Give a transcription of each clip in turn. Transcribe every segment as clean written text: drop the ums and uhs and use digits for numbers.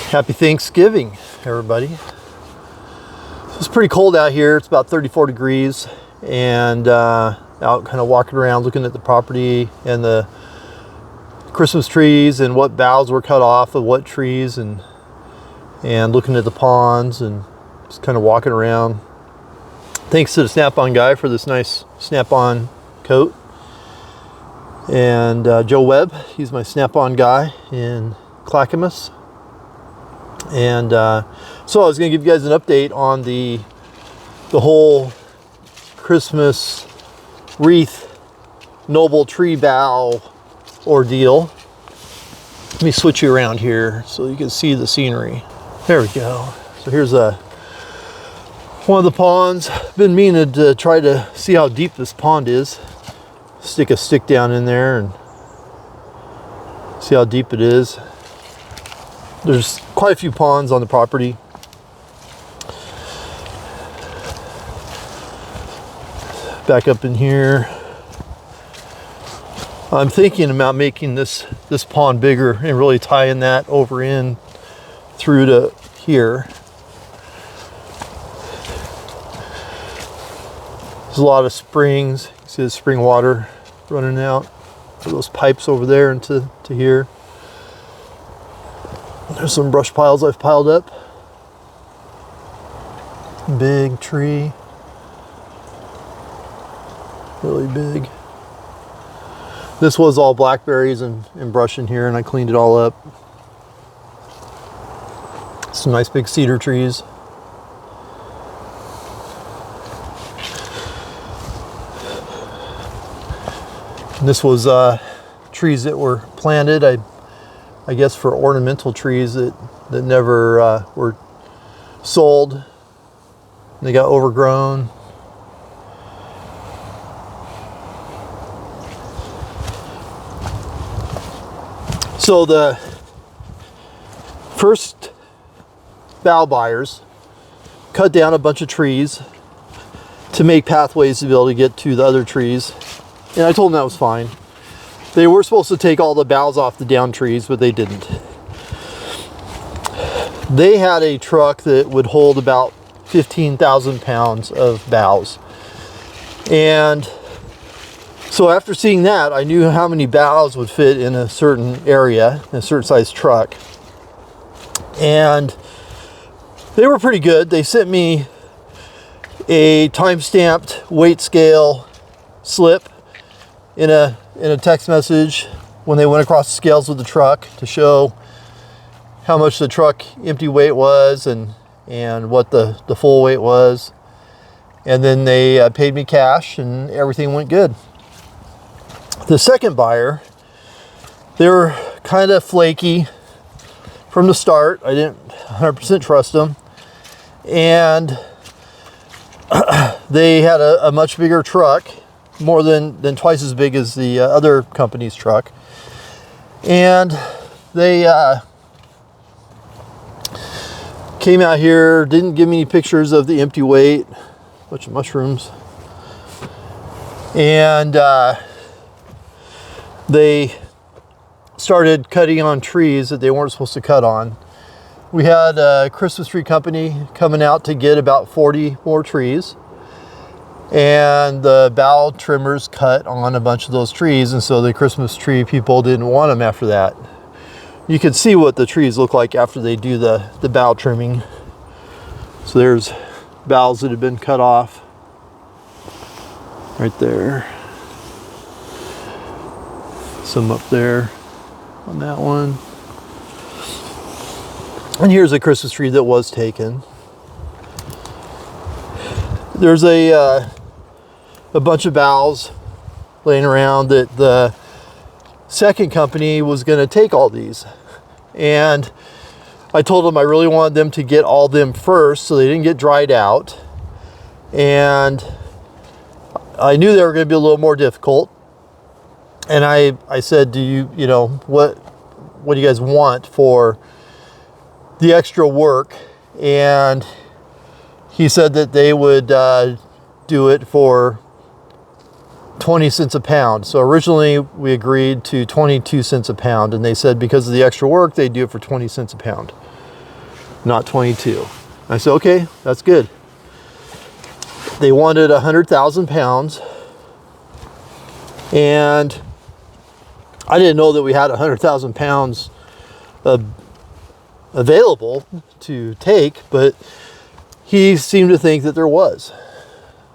Happy Thanksgiving, everybody. It's pretty cold out here. It's about 34 degrees, and out kind of walking around looking at the property and the Christmas trees and what boughs were cut off of what trees, and looking at the ponds and just kind of walking around. Thanks to the Snap-on guy for this nice Snap-on coat. And Joe Webb, he's my Snap-on guy in Clackamas. And so I was going to give you guys an update on the whole Christmas wreath noble tree bough ordeal. Let me switch you around here so you can see the scenery. There we go. So here's one of the ponds. Been meaning to try to see how deep this pond is. Stick a stick down in there and see how deep it is. There's quite a few ponds on the property. Back up in here. I'm thinking about making this pond bigger and really tying that over in through to here. There's a lot of springs. You see the spring water running out through those pipes over there into here. There's some brush piles I've piled up. Big tree. Really big. This was all blackberries and brush in here, and I cleaned it all up. Some nice big cedar trees. And this was trees that were planted, I guess, for ornamental trees that never were sold. They got overgrown. So the first bough buyers cut down a bunch of trees to make pathways to be able to get to the other trees. And I told them that was fine. They were supposed to take all the boughs off the down trees, but they didn't. They had a truck that would hold about 15,000 pounds of boughs. And so after seeing that, I knew how many boughs would fit in a certain area, in a certain size truck. And they were pretty good. They sent me a time-stamped weight scale slip in a text message when they went across the scales with the truck to show how much the truck empty weight was and what the full weight was. And then they paid me cash and everything went good. The second buyer, they were kind of flaky from the start. I didn't 100% trust them. And they had a much bigger truck, more than twice as big as the other company's truck. And they came out here, didn't give me any pictures of the empty weight, bunch of mushrooms. And they started cutting on trees that they weren't supposed to cut on. We had a Christmas tree company coming out to get about 40 more trees. And the bough trimmers cut on a bunch of those trees, and so the Christmas tree people didn't want them after that. You can see what the trees look like after they do the bough trimming. So there's boughs that have been cut off right there. Some up there on that one. And here's a Christmas tree that was taken. There's a bunch of boughs laying around that the second company was going to take all these. And I told them I really wanted them to get all them first so they didn't get dried out. And I knew they were going to be a little more difficult. And I said, what do you guys want for the extra work? And he said that they would do it for 20 cents a pound. So originally we agreed to 22 cents a pound, and they said because of the extra work, they'd do it for 20 cents a pound. not 22. I said, okay, that's good. They wanted 100,000 pounds, and I didn't know that we had 100,000 pounds available to take, but he seemed to think that there was.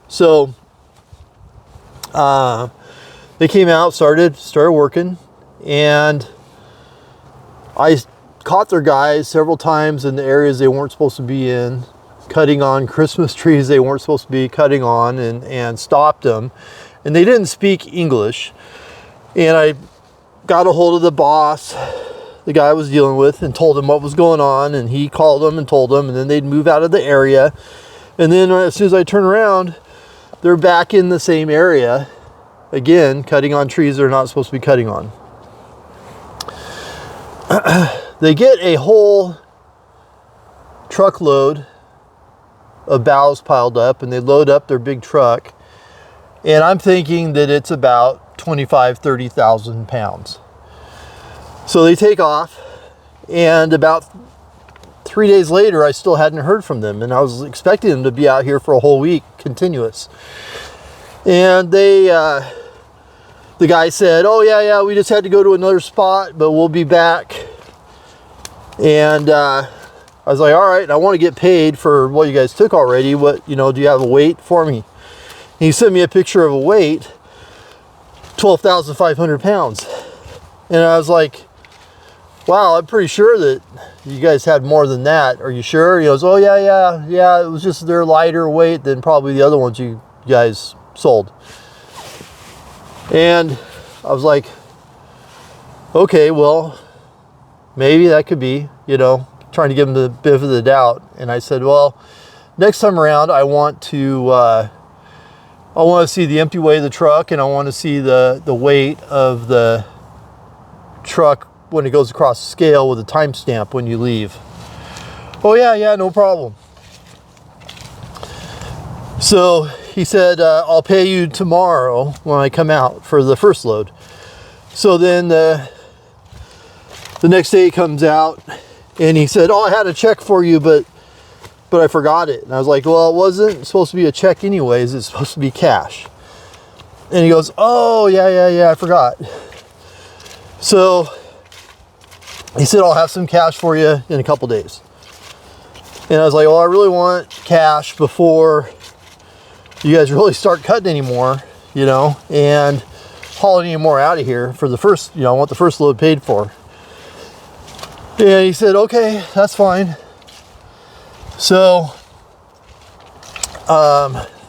So they came out, started working, and I caught their guys several times in the areas they weren't supposed to be in, cutting on Christmas trees they weren't supposed to be cutting on, and stopped them. And they didn't speak English. And I got a hold of the boss, the guy I was dealing with, and told him what was going on. And he called them and told them, and then they'd move out of the area. And then as soon as I turn around, they're back in the same area, again, cutting on trees they're not supposed to be cutting on. They get a whole truckload of boughs piled up, and they load up their big truck, and I'm thinking that it's about 30,000 pounds. So they take off, and about 3 days later I still hadn't heard from them, and I was expecting them to be out here for a whole week continuous. And they the guy said, oh yeah, we just had to go to another spot, but we'll be back. And I was like, all right, I want to get paid for what you guys took already. What, do you have a weight for me? And he sent me a picture of a weight, 12,500 pounds. And I was like, wow, I'm pretty sure that you guys had more than that. Are you sure? He goes, oh yeah, it was just their lighter weight than probably the other ones you guys sold. And I was like, okay, well, maybe that could be, trying to give him the benefit of the doubt. And I said, well, next time around, I want to see the empty weight of the truck, and I want to see the weight of the truck when it goes across the scale with a timestamp when you leave. Oh yeah, no problem. So he said, I'll pay you tomorrow when I come out for the first load. So then the next day he comes out, and he said, oh, I had a check for you, but I forgot it. And I was like, well, it wasn't supposed to be a check anyways. It's supposed to be cash. And he goes, oh, yeah, I forgot. So he said, I'll have some cash for you in a couple days. And I was like, well, I really want cash before you guys really start cutting anymore, and hauling any more out of here for the first, I want the first load paid for. And he said, okay, that's fine. So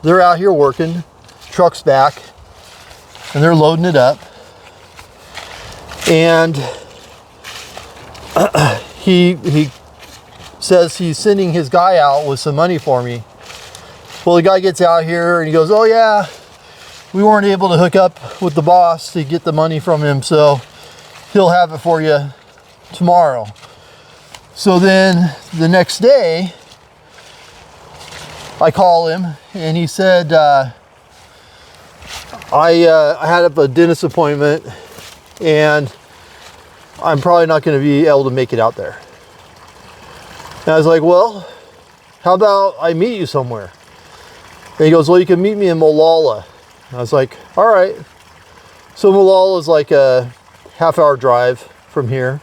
they're out here working, truck's back, and they're loading it up. And he says he's sending his guy out with some money for me. Well, the guy gets out here and he goes, oh yeah, we weren't able to hook up with the boss to get the money from him, so he'll have it for you tomorrow. So then the next day I call him, and he said, I had a dentist appointment, and I'm probably not going to be able to make it out there. And I was like, well, how about I meet you somewhere? And he goes, well, you can meet me in Molalla. And I was like, all right. So Molalla is like a half-hour drive from here.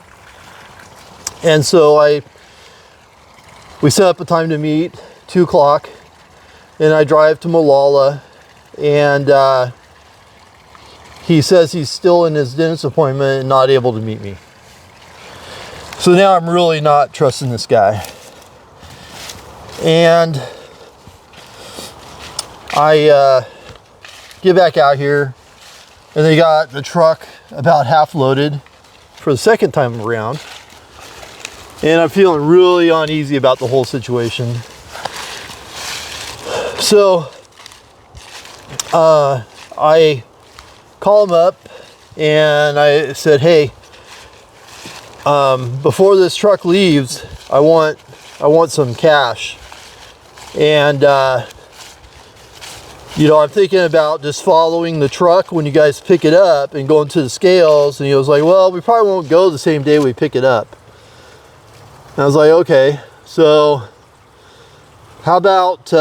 And so we set up a time to meet, 2 o'clock, and I drive to Molalla, and he says he's still in his dentist appointment and not able to meet me. So now I'm really not trusting this guy. And I get back out here, and they got the truck about half loaded for the second time around. And I'm feeling really uneasy about the whole situation. So I call him up, and I said, hey, before this truck leaves, I want some cash. And I'm thinking about just following the truck when you guys pick it up and going to the scales. And he was like, well, we probably won't go the same day we pick it up. And I was like, okay. So how about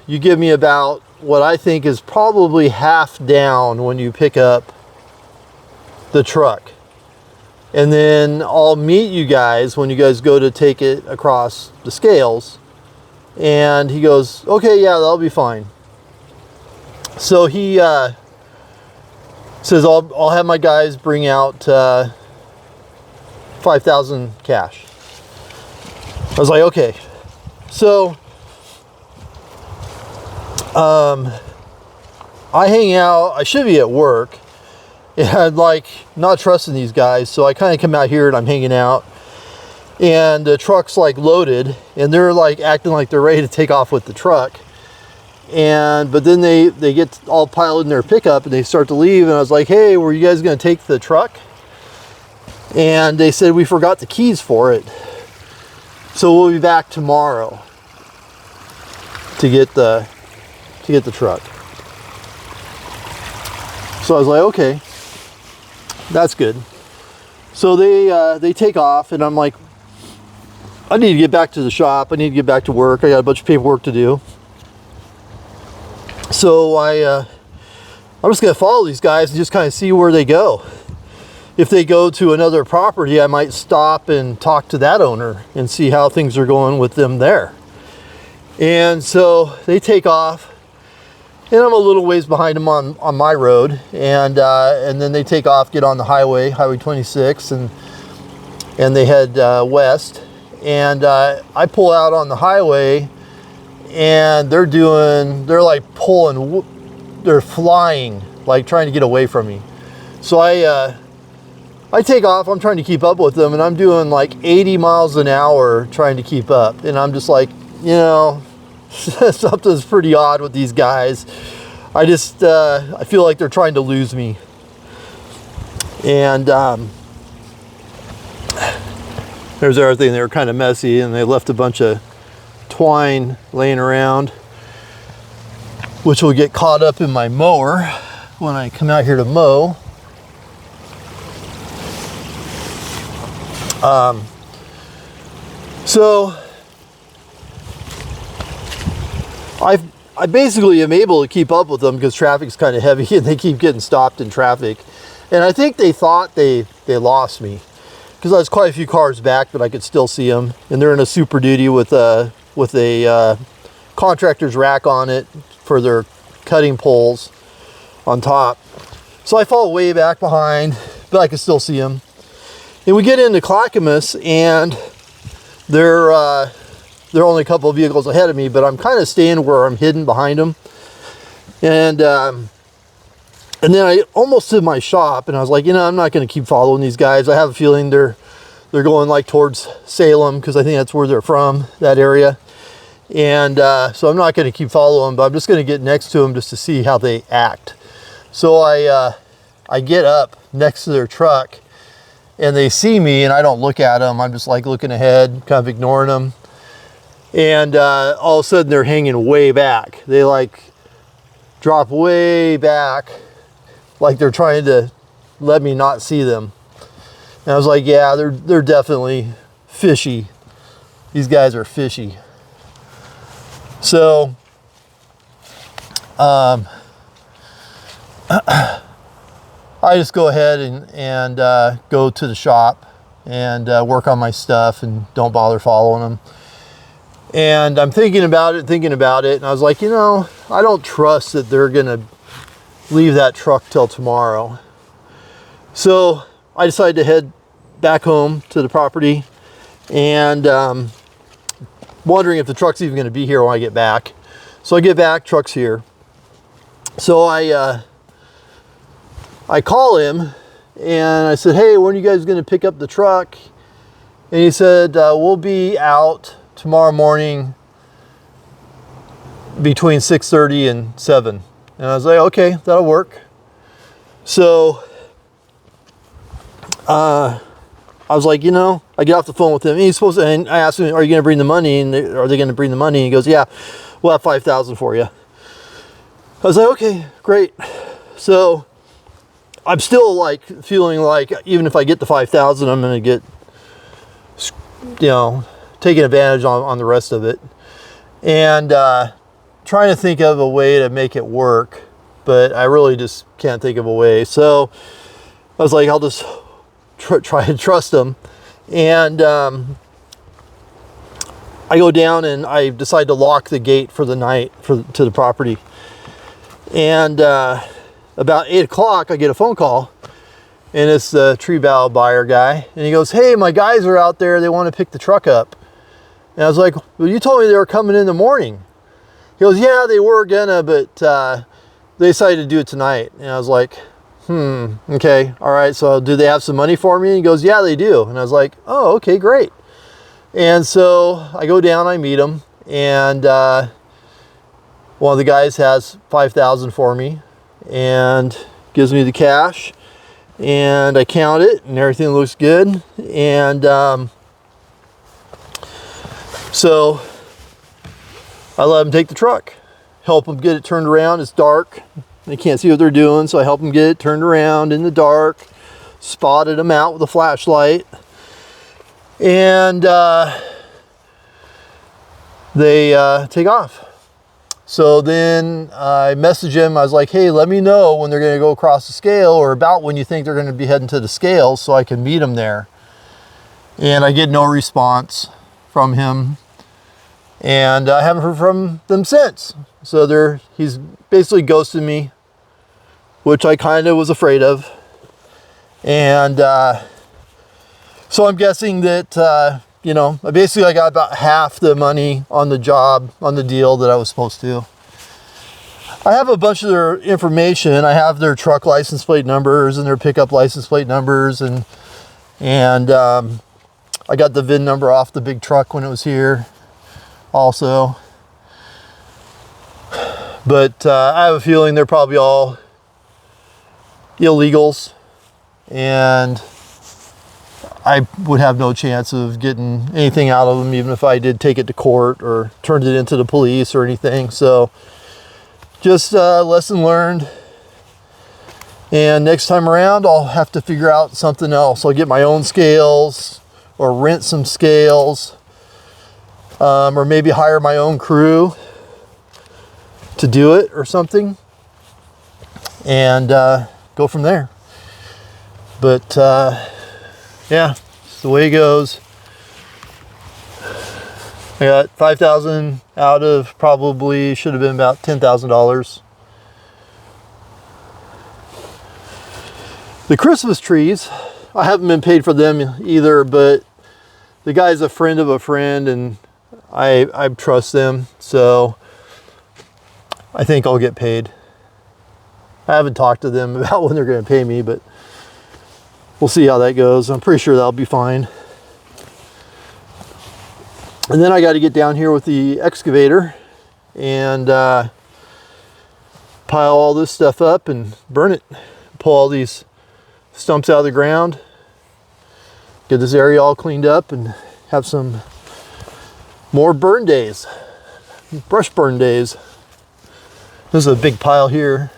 you give me about what I think is probably half down when you pick up the truck. And then I'll meet you guys when you guys go to take it across the scales. And he goes, okay, yeah, that'll be fine. So he says, I'll have my guys bring out 5,000 cash. I was like, okay. So I hang out, I should be at work, and I'm like not trusting these guys, so I kind of come out here and I'm hanging out, and the truck's like loaded, and they're like acting like they're ready to take off with the truck. But then they get all piled in their pickup and they start to leave, and I was like, hey, were you guys going to take the truck? And they said, we forgot the keys for it, so we'll be back tomorrow to get the truck. So I was like, okay, that's good. So they take off, and I'm like, I need to get back to the shop, I need to get back to work, I got a bunch of paperwork to do. So I'm just gonna follow these guys and just kind of see where they go. If they go to another property, I might stop and talk to that owner and see how things are going with them there. And so they take off, and I'm a little ways behind them on my road, and then they take off, get on the highway 26, and they head west. And I pull out on the highway, and they're like pulling, they're flying, like trying to get away from me. So I take off, I'm trying to keep up with them, and I'm doing like 80 miles an hour trying to keep up. And I'm just like, you know, something's pretty odd with these guys. I feel like they're trying to lose me. And there's everything. They were kind of messy, and they left a bunch of twine laying around, which will get caught up in my mower when I come out here to mow. So I basically am able to keep up with them because traffic's kind of heavy and they keep getting stopped in traffic. And I think they thought they lost me because I was quite a few cars back, but I could still see them. And they're in a Super Duty with a contractor's rack on it for their cutting poles on top. So I fall way back behind, but I can still see them. And we get into Clackamas, and they're only a couple of vehicles ahead of me, but I'm kind of staying where I'm hidden behind them. And then I almost to my shop, and I was like, you know, I'm not going to keep following these guys. I have a feeling they're going like towards Salem, because I think that's where they're from, that area. And so I'm not going to keep following, but I'm just going to get next to them just to see how they act. So I get up next to their truck, and they see me, and I don't look at them. I'm just like looking ahead, kind of ignoring them. And all of a sudden they're hanging way back. They like drop way back, like they're trying to let me not see them. And I was like, yeah, they're definitely fishy. These guys are fishy. So I just go ahead and go to the shop and work on my stuff and don't bother following them. And I'm thinking about it, and I was like, you know, I don't trust that they're gonna leave that truck till tomorrow. So I decided to head back home to the property, and wondering if the truck's even gonna be here when I get back. So I get back, truck's here. So I call him, and I said, hey, when are you guys gonna pick up the truck? And he said, we'll be out tomorrow morning between 6:30 and 7. And I was like, okay, that'll work. So I was like, you know, I get off the phone with him, and he's supposed to, and I asked him, are you going to bring the money? And are they going to bring the money? And he goes, yeah, we'll have 5,000 for you. I was like, okay, great. So I'm still like feeling like even if I get the 5,000, I'm going to get, you know, taking advantage on the rest of it. And trying to think of a way to make it work, but I really just can't think of a way. So I was like, I'll just try to trust them. And I go down and I decide to lock the gate for the night to the property. And about 8 o'clock, I get a phone call, and it's the tree bough buyer guy. And he goes, hey, my guys are out there. They want to pick the truck up. And I was like, well, you told me they were coming in the morning. He goes, yeah, they were gonna, but they decided to do it tonight. And I was like, okay, all right. So do they have some money for me? And he goes, yeah, they do. And I was like, oh, okay, great. And so I go down, I meet him, and one of the guys has $5,000 for me and gives me the cash, and I count it and everything looks good. And so I let them take the truck, help them get it turned around. It's dark, they can't see what they're doing, so I help them get it turned around in the dark, spotted them out with a flashlight, and they take off. So then I messaged him. I was like, hey, let me know when they're going to go across the scale, or about when you think they're going to be heading to the scale, so I can meet them there. And I get no response from him, and I haven't heard from them since. So he's basically ghosted me, which I kind of was afraid of. And so I'm guessing that you know, basically I got about half the money on the job, on the deal that I was supposed to. I have a bunch of their information. I have their truck license plate numbers and their pickup license plate numbers, and I got the VIN number off the big truck when it was here also. But I have a feeling they're probably all illegals, and I would have no chance of getting anything out of them, even if I did take it to court or turned it into the police or anything. So just lesson learned. And next time around, I'll have to figure out something else. I'll get my own scales or rent some scales, or maybe hire my own crew to do it or something, and go from there. But yeah, it's the way it goes. I got $5,000 out of probably should have been about $10,000. The Christmas trees, I haven't been paid for them either, but the guy's a friend of a friend, and I trust them, so I think I'll get paid. I haven't talked to them about when they're going to pay me, but we'll see how that goes. I'm pretty sure that'll be fine. And then I got to get down here with the excavator and pile all this stuff up and burn it. Pull all these stumps out of the ground. Get this area all cleaned up and have some more burn days. Brush burn days. This is a big pile here.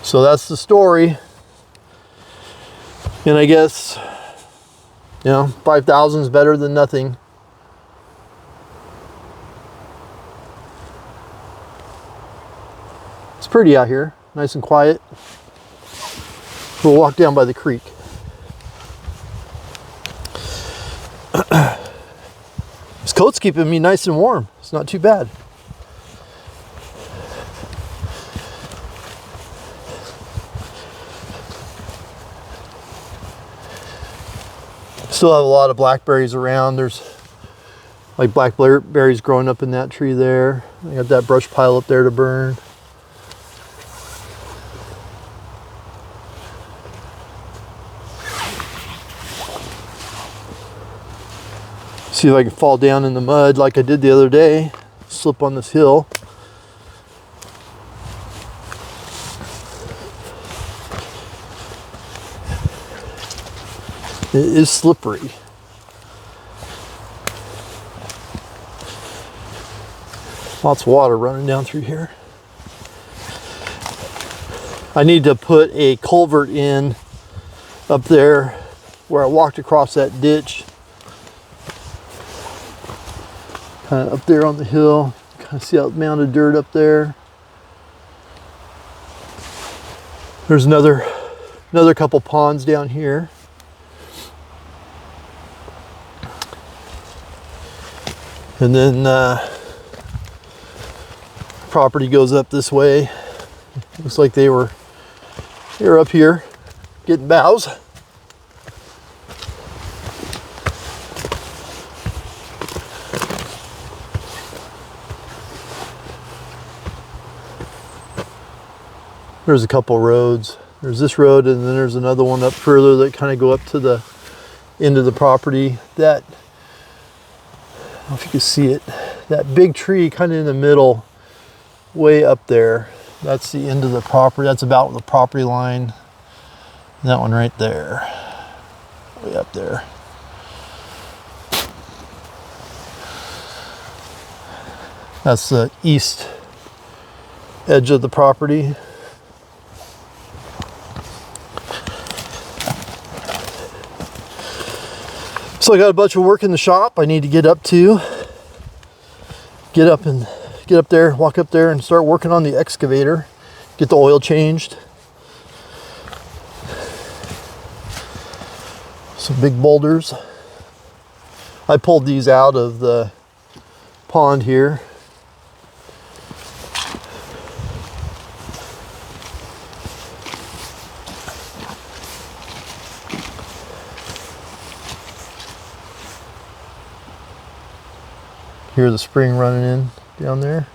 So that's the story. And I guess, you know, 5,000 is better than nothing. It's pretty out here, nice and quiet. We'll walk down by the creek. This coat's keeping me nice and warm. It's not too bad. Still have a lot of blackberries around. There's like blackberries growing up in that tree there. I got that brush pile up there to burn. See if I can fall down in the mud like I did the other day. Slip on this hill. It is slippery. Lots of water running down through here. I need to put a culvert in up there where I walked across that ditch. Kind of up there on the hill. Kind of see that mound of dirt up there. There's another couple ponds down here. And then property goes up this way. Looks like they were up here getting boughs. There's a couple roads. There's this road, and then there's another one up further that kind of go up to the end of the property. That, I don't know if you can see it, that big tree kind of in the middle, way up there. That's the end of the property. That's about the property line. And that one right there, way up there. That's the east edge of the property. So I got a bunch of work in the shop I need to get up to. Get up there, walk up there and start working on the excavator. Get the oil changed. Some big boulders. I pulled these out of the pond here. Hear the spring running in down there.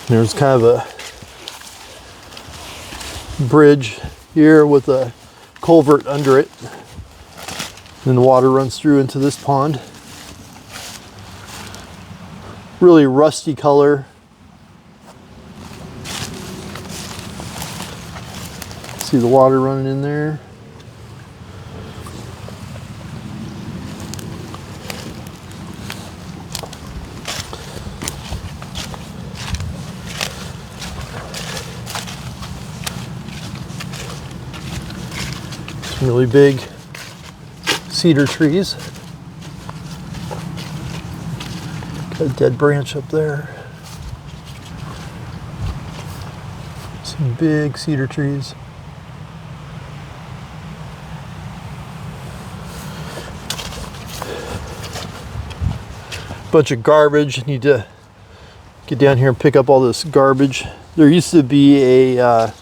There's kind of a bridge here with a culvert under it. And the water runs through into this pond. Really rusty color. See the water running in there. Some really big cedar trees. Got a dead branch up there. Some big cedar trees. Bunch of garbage. Need to get down here and pick up all this garbage. There used to be a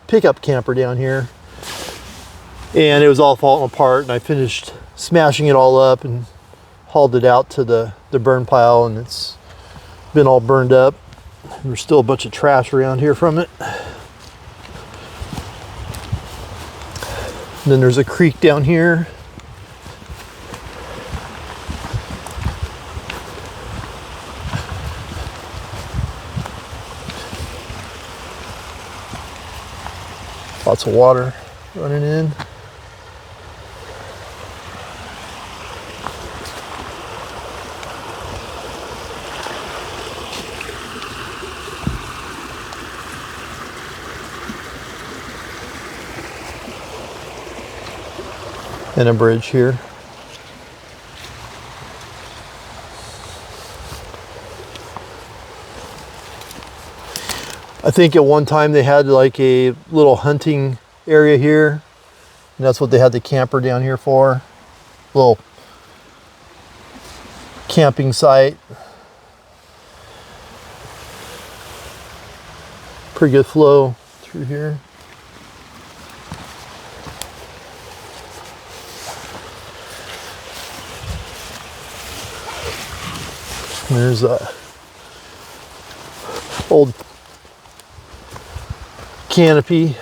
pickup camper down here, and it was all falling apart, and I finished smashing it all up and hauled it out to the burn pile, and it's been all burned up. There's still a bunch of trash around here from it. And then there's a creek down here. Lots of water running in. And a bridge here. I think at one time they had like a little hunting area here, and that's what they had the camper down here for. Little camping site. Pretty good flow through here. There's a old canopy.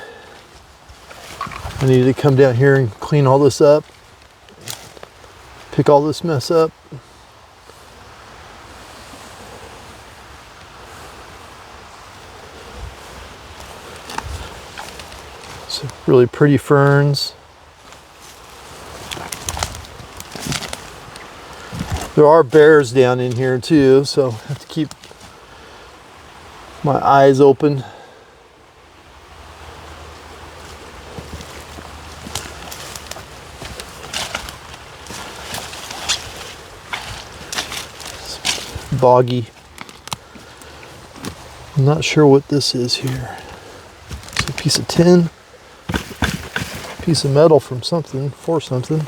I need to come down here and clean all this up, pick all this mess up. Some really pretty ferns. There are bears down in here too, so I have to keep my eyes open. It's boggy. I'm not sure what this is here. It's a piece of tin, piece of metal from something, for something.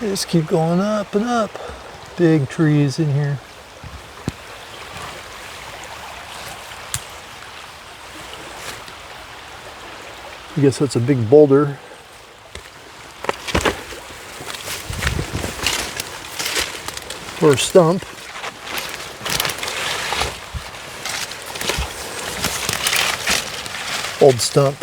They just keep going up and up. Big trees in here. I guess that's a big boulder. Or a stump. Old stump.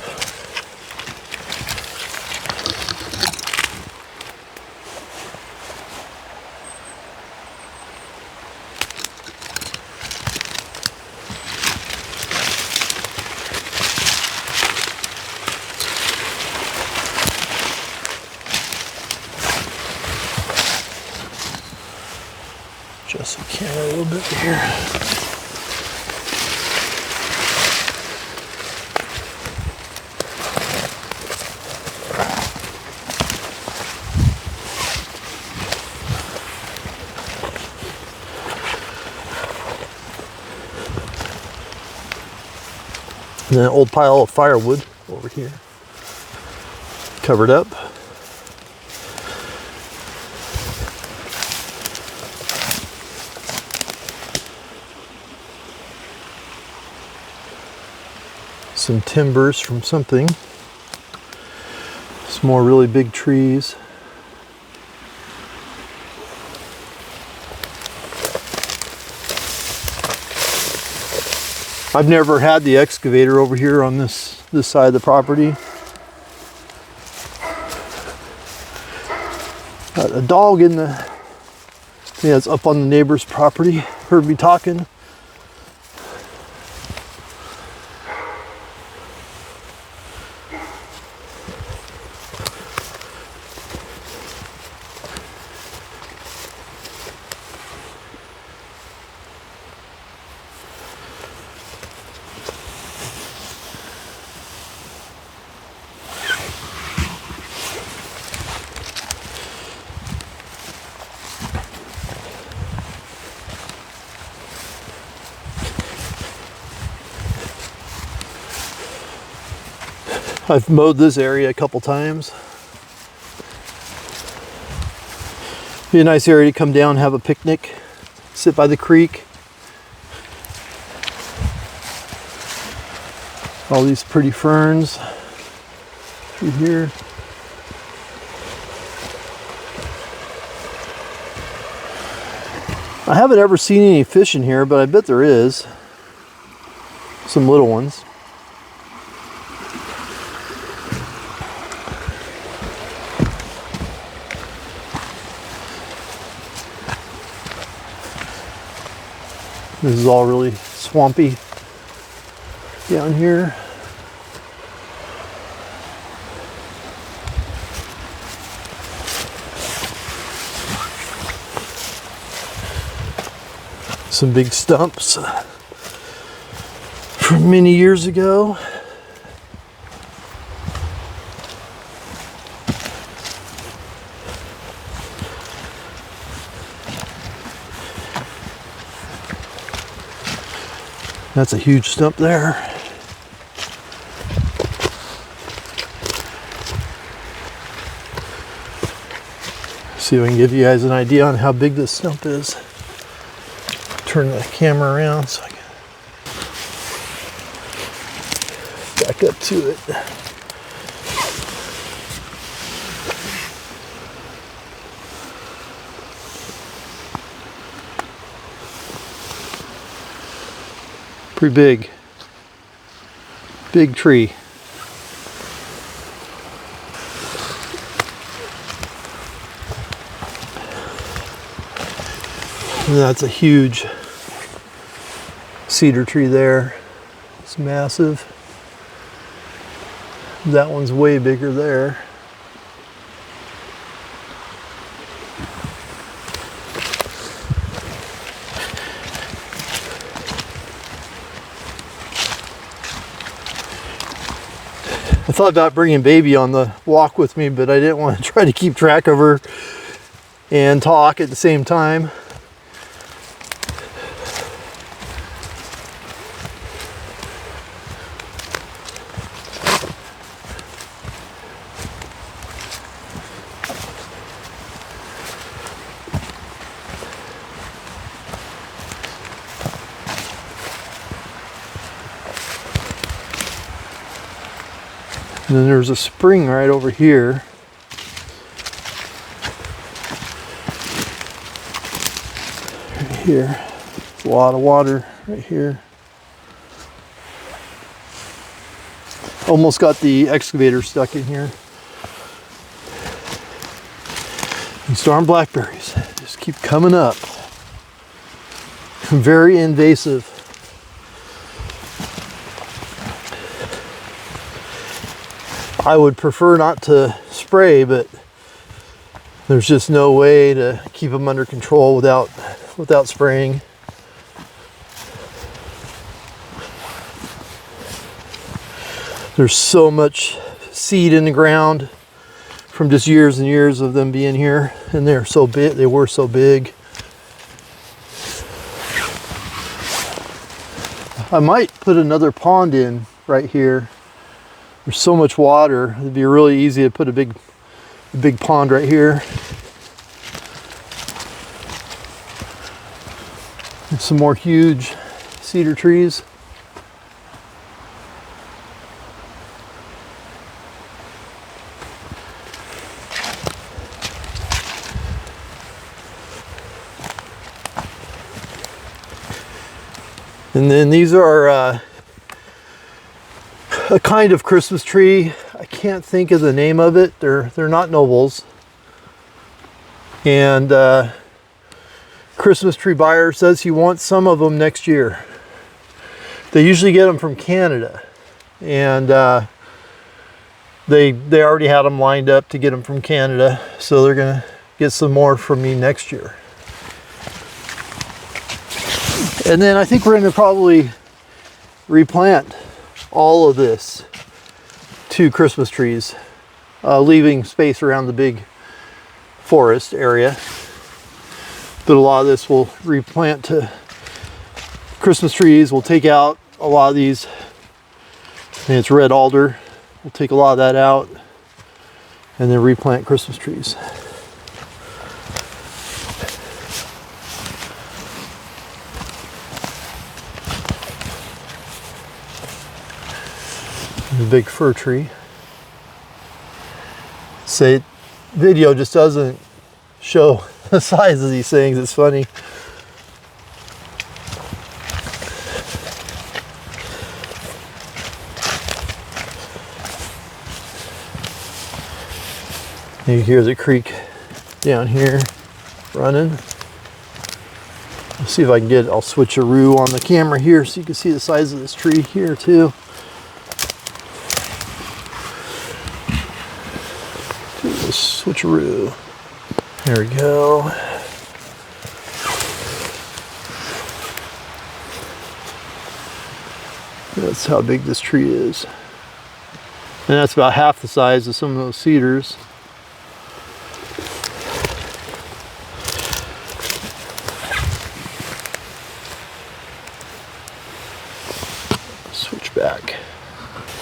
Adjust the camera a little bit here. And an old pile of firewood over here, covered up. Some timbers from something. Some more really big trees. I've never had the excavator over here on this side of the property. Got a dog in the, yeah, it's up on the neighbor's property. Heard me talking. I've mowed this area a couple times. Be a nice area to come down, have a picnic, sit by the creek. All these pretty ferns through here. I haven't ever seen any fish in here, but I bet there is. Some little ones. This is all really swampy down here. Some big stumps from many years ago. That's a huge stump there. See if I can give you guys an idea on how big this stump is. Turn the camera around so I can back up to it. Pretty big Big tree. And that's a huge cedar tree there. It's massive. That one's way bigger there. I thought about bringing baby on the walk with me, but I didn't want to try to keep track of her and talk at the same time. And then there's a spring right over here. Right here. A lot of water right here. Almost got the excavator stuck in here. These darn blackberries just keep coming up. Very invasive. I would prefer not to spray, but there's just no way to keep them under control without spraying. There's so much seed in the ground from just years and years of them being here, and they're so big. They were so big. I might put another pond in right here. There's so much water, it'd be really easy to put a big pond right here. And some more huge cedar trees. And then these are a kind of Christmas tree. I can't think of the name of it. They're not nobles. And Christmas tree buyer says he wants some of them next year. They usually get them from Canada, and they already had them lined up to get them from Canada, so they're gonna get some more from me next year. And then I think we're gonna probably replant all of this to Christmas trees, leaving space around the big forest area. But a lot of this will replant to Christmas trees. We'll take out a lot of these. And it's red alder. We'll take a lot of that out and then replant Christmas trees. The big fir tree. Say, video just doesn't show the size of these things. It's funny. You hear the creek down here running. Let's see if I can get it. I'll switcheroo on the camera here so you can see the size of this tree here too. Do this switcheroo. There we go. That's how big this tree is. And that's about half the size of some of those cedars. Switch back.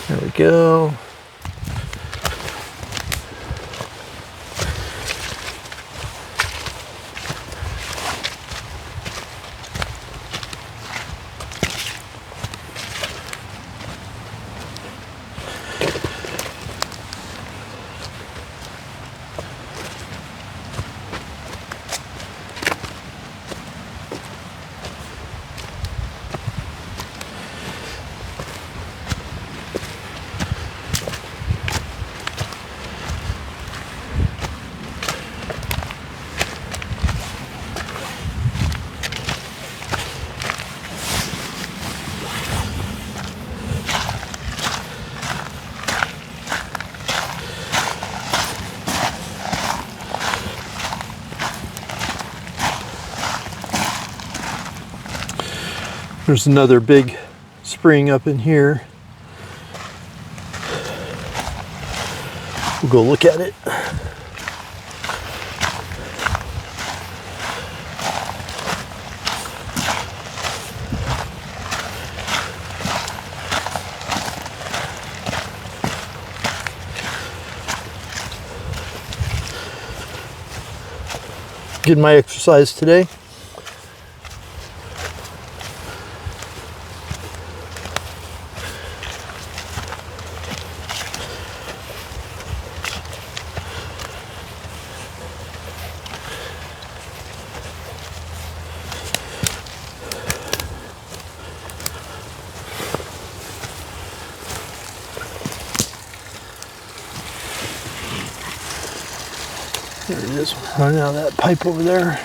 There we go. There's another big spring up in here. We'll go look at it. Getting my exercise today. There it is, running out of that pipe over there.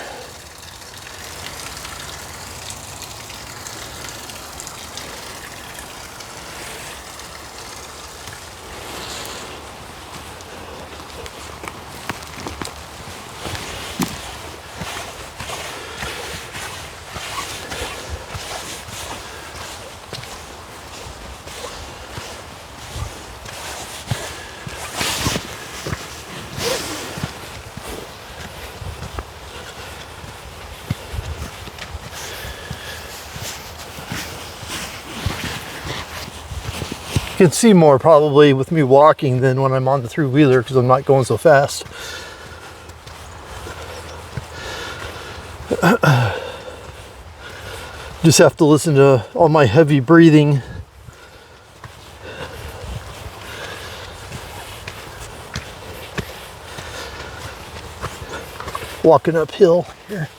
You can see more probably with me walking than when I'm on the three-wheeler because I'm not going so fast. Just have to listen to all my heavy breathing. Walking uphill here.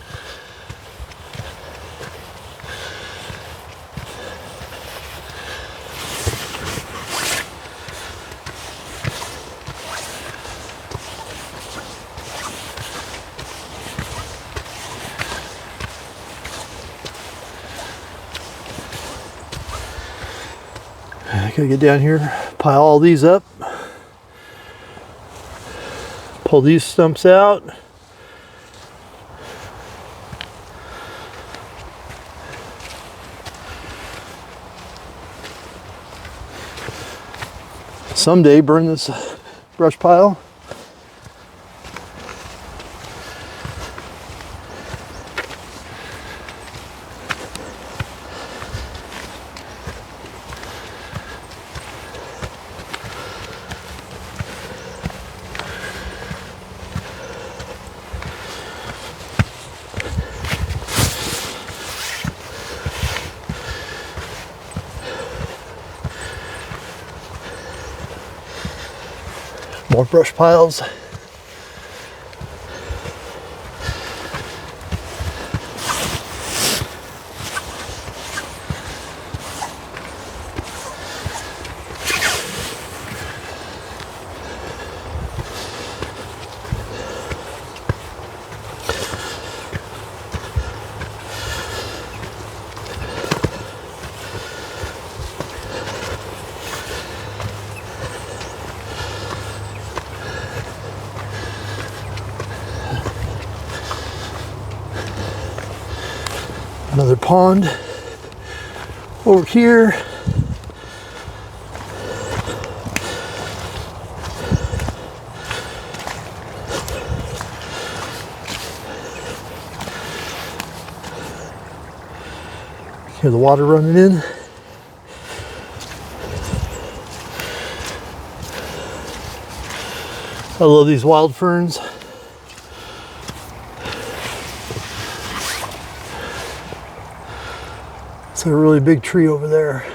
I gotta get down here, pile all these up, pull these stumps out. Someday burn this brush pile. More brush piles. Another pond over here. Hear the water running in. I love these wild ferns. It's a really big tree over there.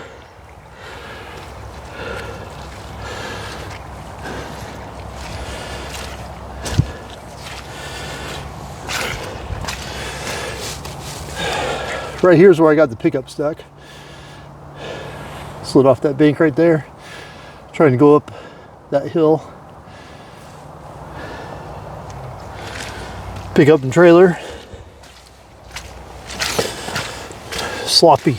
Right here's where I got the pickup stuck. Slid off that bank right there. Trying to go up that hill. Pickup and trailer. Sloppy.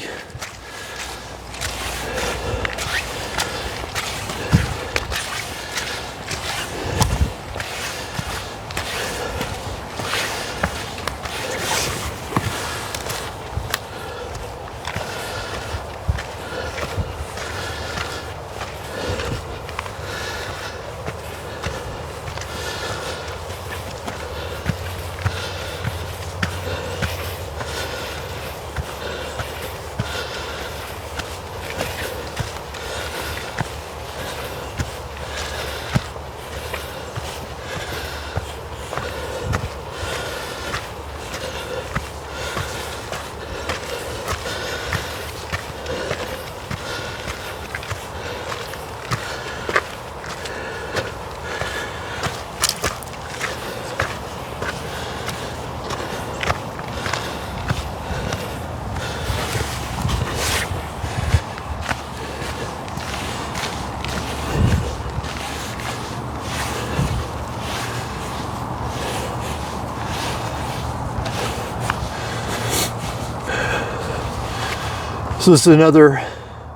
So this is another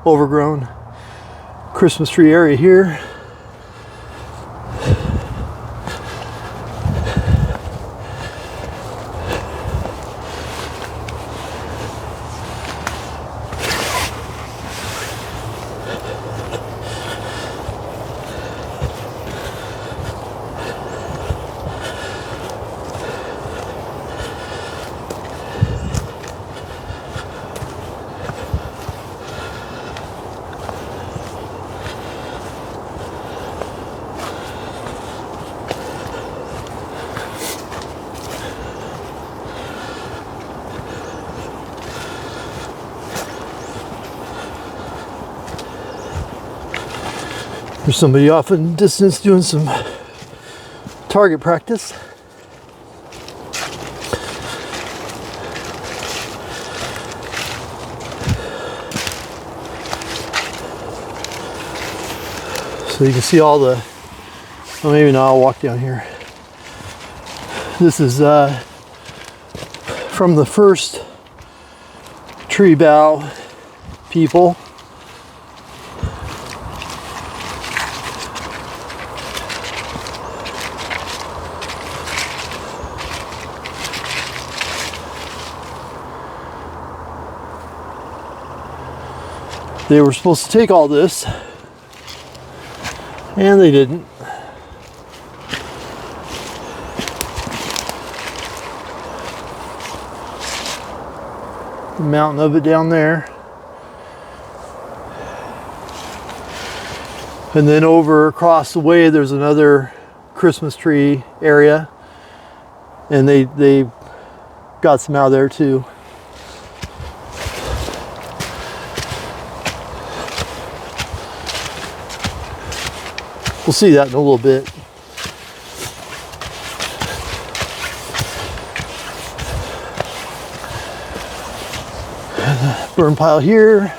overgrown Christmas tree area here. There's somebody off in the distance doing some target practice. So you can see all the, well, maybe not, I'll walk down here. This is from the first tree bough people. They were supposed to take all this, and they didn't. The mountain of it down there. And then over across the way there's another Christmas tree area, and they got some out of there too. We'll see that in a little bit. Burn pile here.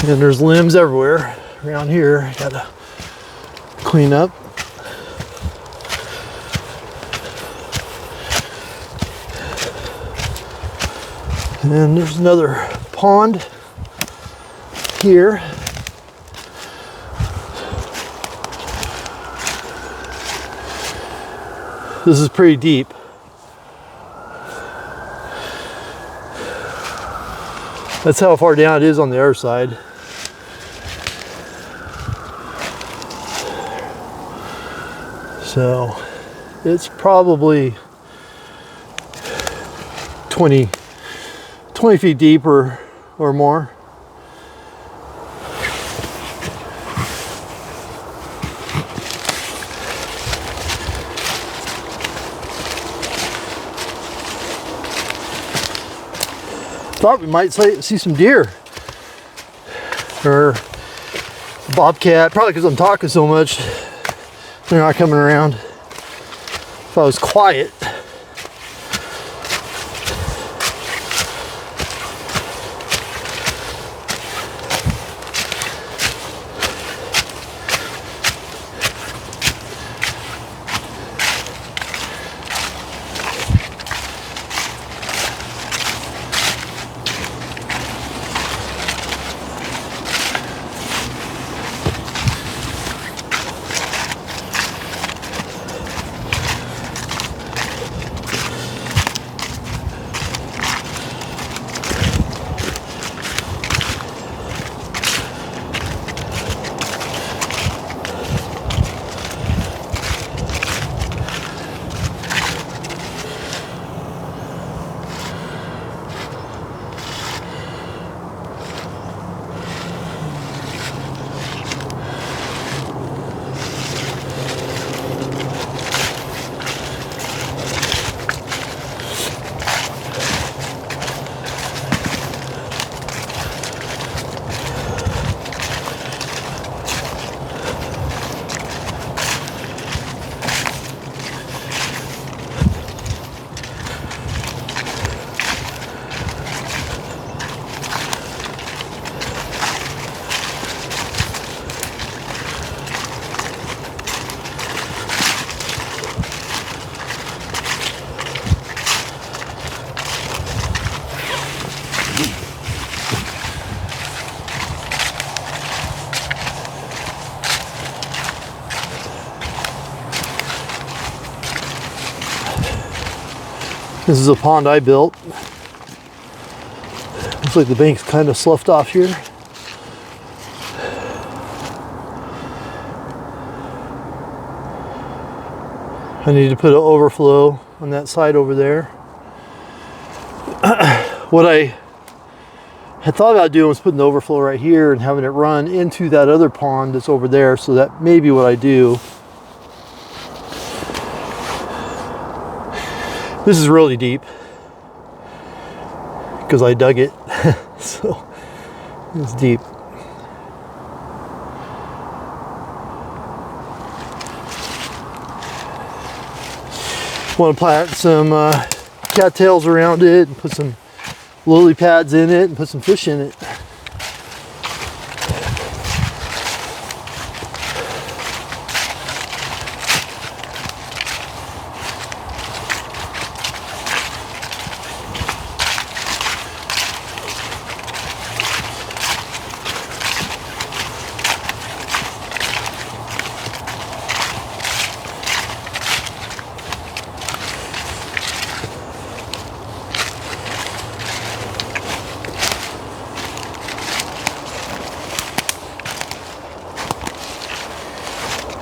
And there's limbs everywhere around here. Gotta clean up. And then there's another pond here. This is pretty deep. That's how far down it is on the other side. So it's probably 20 feet deep or more. Thought we might see some deer or bobcat, probably because I'm talking so much they're not coming around. If I was quiet, This is a pond I built. Looks like the bank's kind of sloughed off here. I need to put an overflow on that side over there. What I had thought about doing was putting the overflow right here and having it run into that other pond that's over there, so that may be what I do. This is really deep because I dug it, so it's deep. Want to plant some cattails around it and put some lily pads in it and put some fish in it.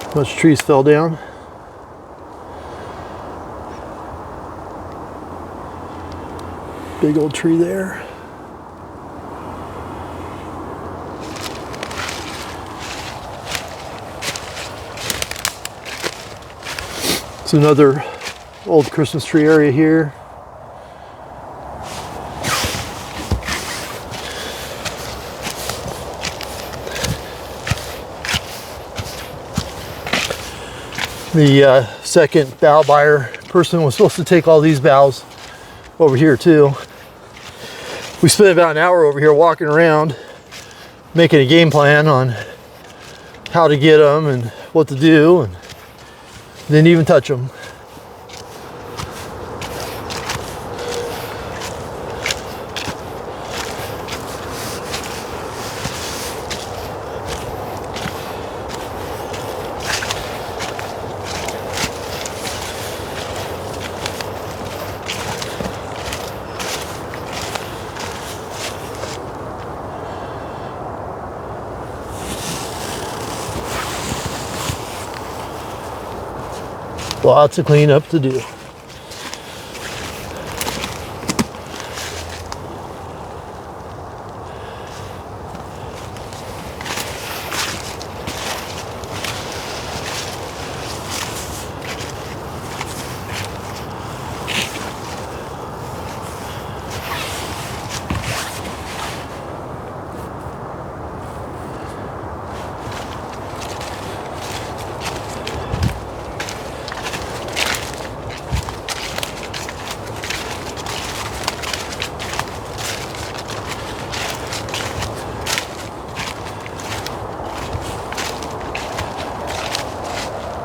A bunch of trees fell down. Big old tree there. It's another old Christmas tree area here. The second bough buyer person was supposed to take all these boughs over here too. We spent about an hour over here walking around, making a game plan on how to get them and what to do, and didn't even touch them. Lots of cleanup to do.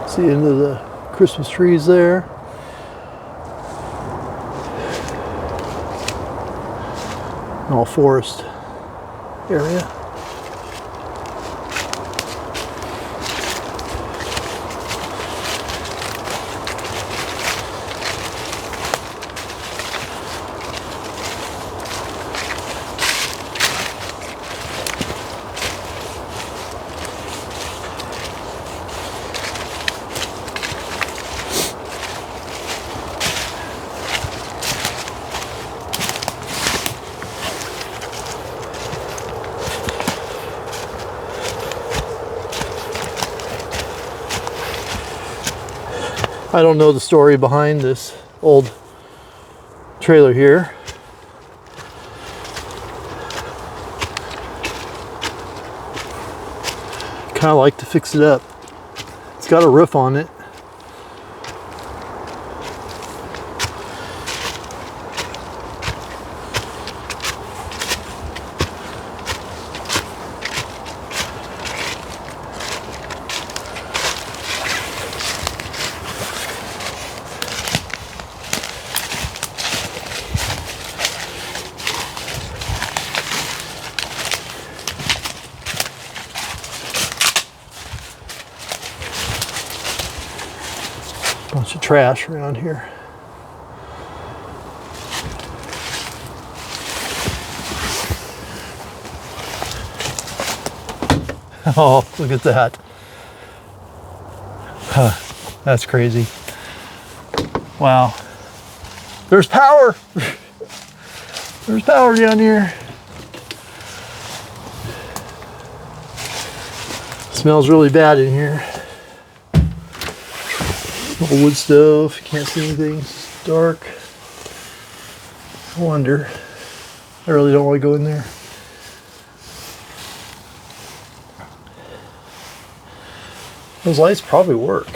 See into the Christmas trees there. All forest area. I don't know the story behind this old trailer here. Kind of like to fix it up. It's got a roof on it. Bunch of trash around here. Oh, look at that. Huh, that's crazy. Wow. There's power. There's power down here. Smells really bad in here. Little wood stove. Can't see anything. It's dark. I wonder. I really don't want to go in there. Those lights probably work.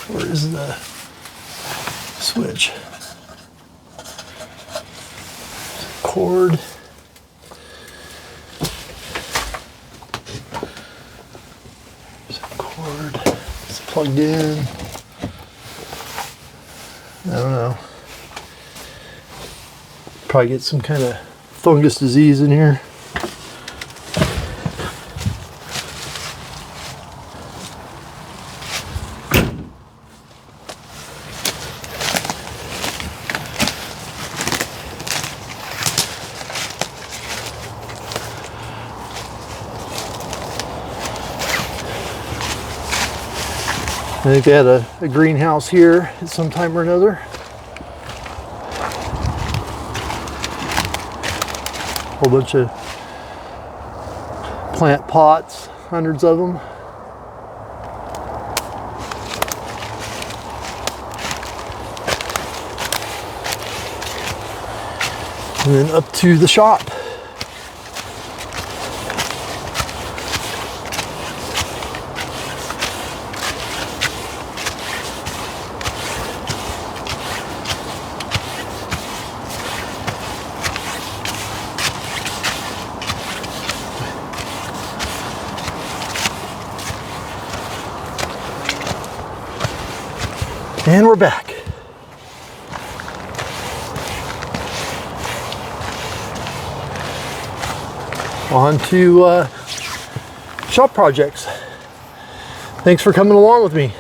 Where is the switch? Cord. There's a cord. It's plugged in. I don't know. Probably get some kind of fungus disease in here. I think they had a greenhouse here at some time or another. Whole bunch of plant pots, hundreds of them. And then up to the shop. And we're back. On to shop projects. Thanks for coming along with me.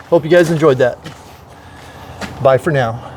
Hope you guys enjoyed that. Bye for now.